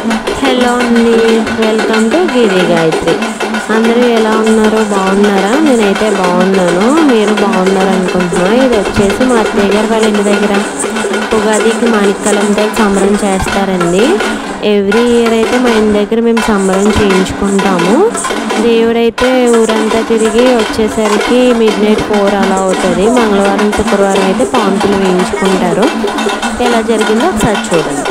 Hello అండి, welcome to గిరి గాయత్రి. అందరూ ఎలా ఉన్నారు? బాగున్నారా? నేనైతే బాగున్నాను. మీరు బాగున్నారు అనుకుంటున్నా. ఇది వచ్చేసి మా అత్తయ్య గారు వాళ్ళ ఇంటి దగ్గర ఉగాదికి మాణిక్యాలంతో సంబరం చేస్తారండి. ఎవ్రీ ఇయర్ అయితే మా ఇంటి దగ్గర మేము సంబరం చేయించుకుంటాము. దేవుడైతే ఊరంతా తిరిగి వచ్చేసరికి midnight 4 అలా అవుతుంది. మంగళవారం శుక్రవారం అయితే పాంపులు వేయించుకుంటారు. ఎలా జరిగిందో ఒకసారి చూడండి.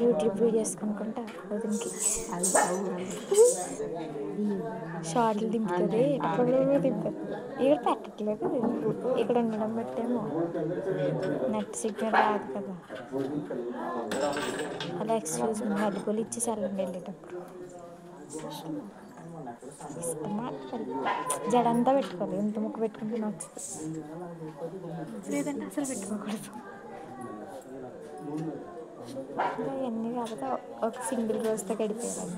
యూట్యూబ్ వీడియోస్ కనుక్కుంటా వదినకి షార్ట్లు దింపుతుంది, అప్పుడు దింపుతుంది. ఇక్కడ పెట్టట్లేదు, ఇక్కడ ఉండడం బట్టేమో నెట్ సిగ్నల్ రాదు కదా. అలా ఎక్స్క్యూజ్ మీ మల్లెపూలు ఇచ్చేసి వెళ్ళండి వెళ్ళేటప్పుడు. ఇష్టమా జడంతా పెట్టుకోవాలి, ఇంత ముక్క పెట్టుకుంటే నచ్చుతుంది, లేదంటే అసలు పెట్టుకోకూడదు. ఇవన్నీ కాకపోతే ఒక సింగిల్ రోజుతో గడిపేయాలి.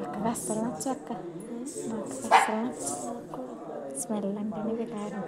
అక్కడ అస్సలు నచ్చు అక్క, నాకు అస్సలు నచ్చు. స్మెల్ అంటేనే వికారం.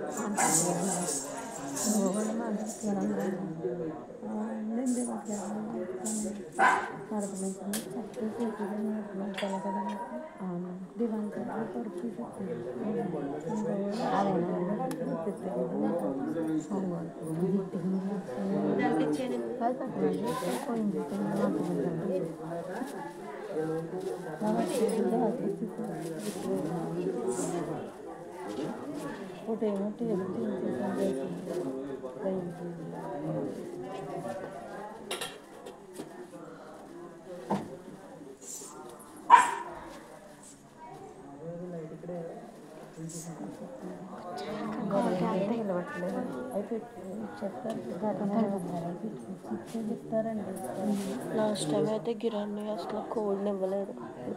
లాస్ట్ టైం అయితే గిరాన్ని అసలు కోడ్ని ఇవ్వలేదు,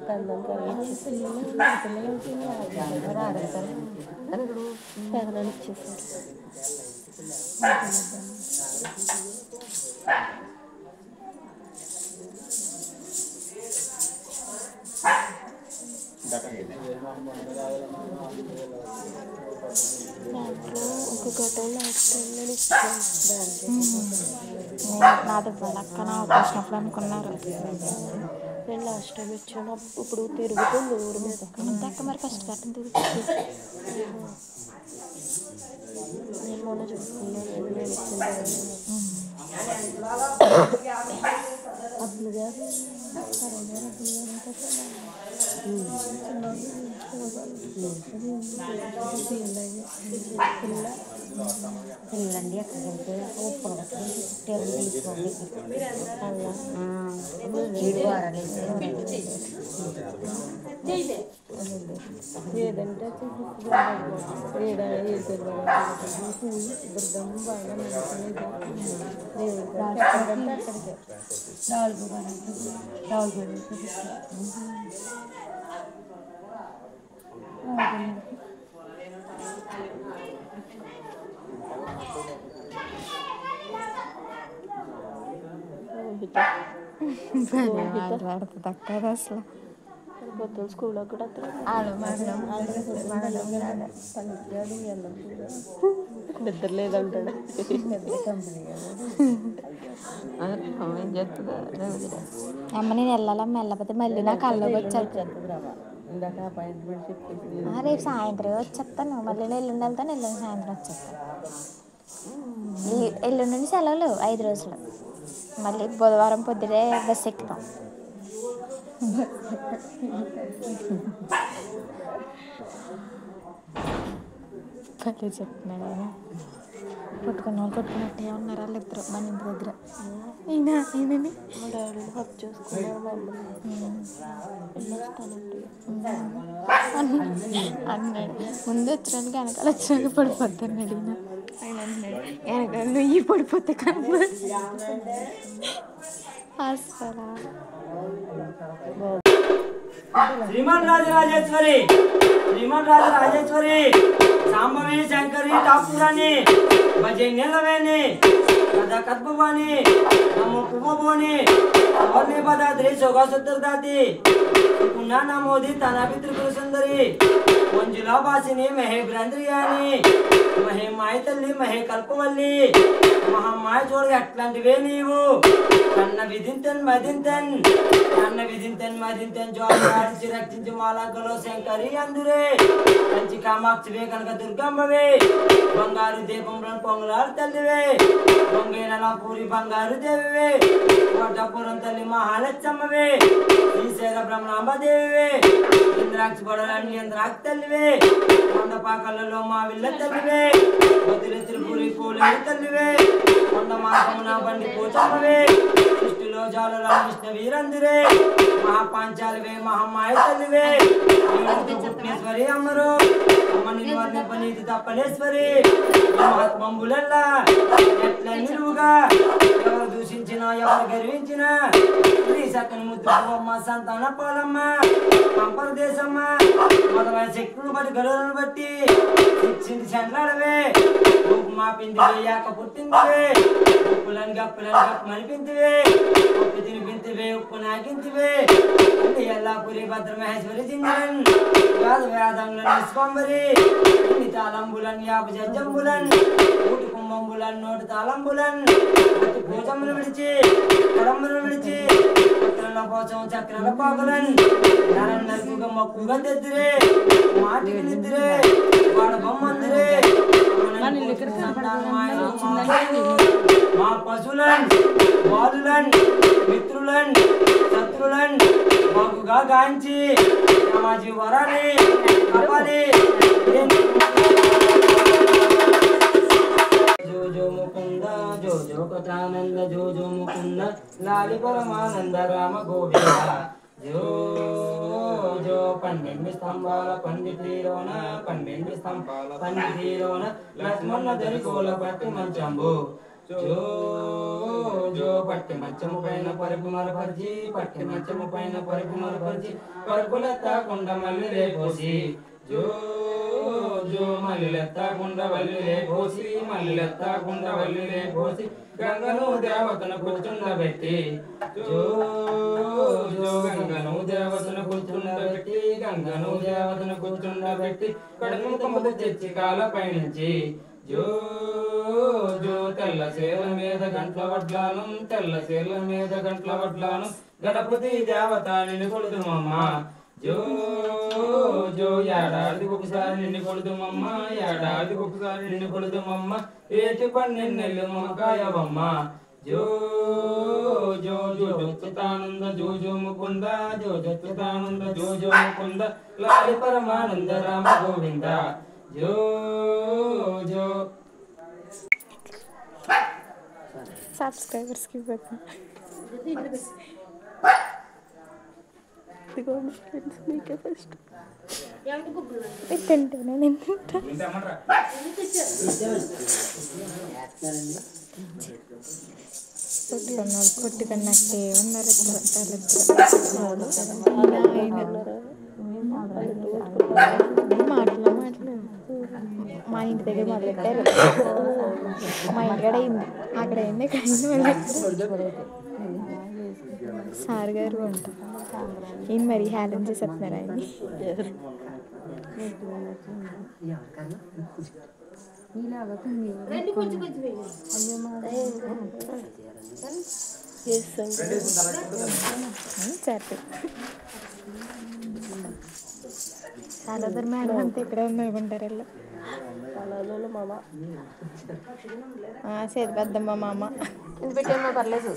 పెద్దలు పెదనాన్ని ఇచ్చేసారు. దాంట్లో ఒక గొడవ లాస్ట్ టైం నేను ఇచ్చాను. నాది అక్క నా వచ్చినప్పుడు అనుకున్నారు. నేను లాస్ట్ టైం ఇచ్చాను, ఇప్పుడు తిరుగుతుంది ఊరు మీద. అంతక్క మరి ఫస్ట్ కట్టం తిరిగి నేను మొన్న చూసుకున్నాను, నేను ఇచ్చింది అబ్బులు గారు పిల్లండి ఎక్కడికి వెళ్తే ఉప్పు తీసుకోండి ఏడు వారాలు ఏదంటే దుర్గమ్మ బాగా ఆడుతుంది అక్కడ అసలు పొద్దున స్కూల్లో కూడా నిద్ర లేదంటాడు అమ్మ నేను వెళ్ళాలమ్మ వెళ్ళకపోతే మళ్ళీ నా కళ్ళకి వచ్చారు రేపు సాయంత్రం వచ్చేస్తాను మళ్ళీ ఎల్లుండి వెళ్తాను ఎల్లుండి సాయంత్రం వచ్చేస్తాను ఎల్లుండి సెలవులు 5 రోజులు మళ్ళీ బుధవారం పొద్దునే బస్సు ఎక్కుతాం పల్లె చెప్తున్నాడు ఆయన కొట్టుకున్న వాళ్ళు కొట్టుకున్నట్టే ఉన్నారు వాళ్ళు ఇద్దరు మన ఇంటి దగ్గర ఈయనని మా డాడీని హక్ చేసుకున్నారు అన్నాడు ముందు వచ్చినాక వెనకాల వచ్చినాక పడిపోద్ది అన్నాడు ఆయన అంటున్నాడు వెనకాల నువ్వు పడిపోతే కనుక అసలు శ్రీమన్ రాజరాజేశ్వరి శ్రీమన్ రాజరాజేశ్వరి సాంబవి శంకరి ఠాకూరాని భజే నిలవేని కథ కద్భవాని నమో పువ్వబోని అవర్ణి పదాద్రి సొగసుద్రదాతి పుణ్య నమోది తన పితృకుల సుందరి మంజులా వాసిని మహే బ్రంద్రియాని మహే మాయ తల్లి మహే కల్పవల్లి మహామాయ చూడ ఎట్లాంటివే నీవు కన్న విధింతన్ మదింతన్ కన్న విధింతన్ మదింతన్ జోడి రక్షించి మాలంకలో శంకరి అందురే కంచి కామాక్షివే కనక దుర్గమ్మవే బంగారు దీపంలో పొంగలారు తల్లివే పొంగేల పూరి బంగారు దేవివే కోటపురం తల్లి మహాలచ్చమ్మవే శ్రీశైల బ్రహ్మాంబదేవివే ఇంద్రాక్షి బడలని ఇంద్రాక్షి తల్లివే కొండపాకలలో మా విల్ల తల్లివే వదిలి త్రిపురి పూలేరు తల్లివే కొండ మార్గమున బండి పోచమ్మవే సృష్టిలో జాలల విష్ణు వీరందిరే మహాపాంచాలివే మహామాయ తల్లివే పుట్నేశ్వరి అమ్మరు అమ్మ నిన్ను పనీతి తప్పనేశ్వరి మహాత్మంబులల్లా ఎట్ల నిలువుగా ఎవరు దూషించినా ఎవరు గర్వించినా శ్రీ సక్కని ముద్దు అమ్మ సంతాన పాలమ్మ పంపరదేశమ్మ మొదలైన శక్తులను బట్టి గడువులను బట్టి శిక్షించి చెండ్లాడవే మా పిందివే యాక పుట్టిందివే ఉప్పులని గప్పులని మనిపిందివే ఉప్పు తినిపింతివే ఉప్పు నాకింతివే ఎల్లాపురి భద్ర మహేశ్వరి జింజరన్ వేద వేదంలో నిస్పంబరి ఇన్ని తాళంబులన్ యాపు జజ్జంబులన్ ఊటి కుంభంబులన్ నోటి తాళంబులన్ అతి పూజములు విడిచి కొడములు విడిచి పత్రంలో కోసం చక్రాల పాకులన్ నరన్ నలుగుగా మొక్కుగా తెద్దిరే మాటికి నిద్దిరే వాడ బొమ్మందిరే మా పశువులన్ బాలులన్ మిత్రులన్ శత్రులన్ బాగుగా గాంచి సమాజీ వరాలి కపాలి జో జో ముకుంద జో జో కథానంద జో జో ముకుంద లాలి పరమానంద రామ గోవింద జో జో 12 స్తంభాల పండితిలోన 12 స్తంభాల పండితిలోన లక్ష్మణ దరికోల పట్టి మంచంబు జో జో పట్టి మంచము పైన పరుపు మరపరిచి పట్టి మంచము పైన పరుపు మరపరిచి పరుపులెత్తకుండా మళ్ళీ రేపోసి జో జో మల్లెత్తకుండా వల్లి రేపోసి మల్లెత్తకుండా వల్లి రేపోసి గంగను దేవతను కూర్చుండబెట్టి జో జో గంగను దేవతను కూర్చుండబెట్టి గంగను దేవతను కూర్చుండబెట్టి కడుపు కొమ్మకు తెచ్చి కాల పైనుంచి జో జో తెల్ల సేల మీద గంట్ల వడ్లాను తెల్ల సేల మీద గంట్ల వడ్లాను గణపతి దేవత నిన్ను కొడుతుమమ్మ జో జో ఏడాదికి ఒకసారి నిన్ను కొడుతుమమ్మ ఏడాదికి ఒకసారి నిన్ను కొడుతుమమ్మ ఏటి 12 నెలలు మమకాయవమ్మ జో జో జో సచ్చిదానంద జో జో ముకుంద జో సచ్చిదానంద జో జో ముకుంద లాలి పరమానంద రామ గోవింద జో జో. సబ్స్క్రైబర్స్కి మీకే ఫస్ట్ తింటాను నేను కొట్టుకున్నట్టే ఉన్నారు మాటలు మా ఇంటి దగ్గర మొదలెట్టారు. మా ఇంటికాడ అయింది, అక్కడ అయింది, ఇక్కడ అయింది. సార్ గారు అంట ఈయన మరీ హ్యాలం చేసేస్తున్నారు ఆయన్ని. చాలా దూరం మేడం అంతా ఇక్కడే ఉన్నాకుంటారు వీళ్ళు. సేది పెద్దమ్మ మామ పెట్టేమో పర్లేదు.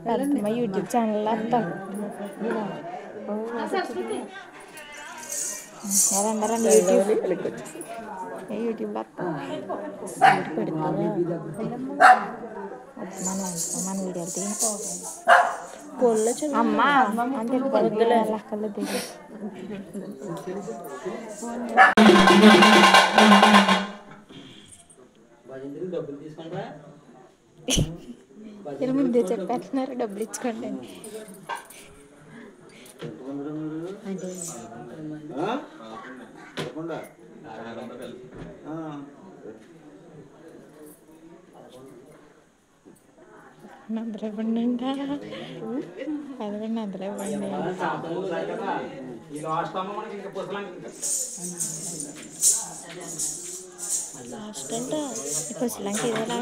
పెద్దమ్మ యూట్యూబ్ ఛానల్ వస్తాం రండి యూట్యూబ్లో వస్తాం. మన వీడియోలు తీసుకో అమ్మా అంటే లెక్కలు దిగి డబ్బులు తీసుకుంటా వీళ్ళు ముందే చెప్పేస్తున్నారు డబ్బులు ఇచ్చుకోండి అని. అందులో ఇవ్వండి అదిగండి అందులో ఇవ్వండి. లాస్ట్ అంటే పుసలంకి ఇదే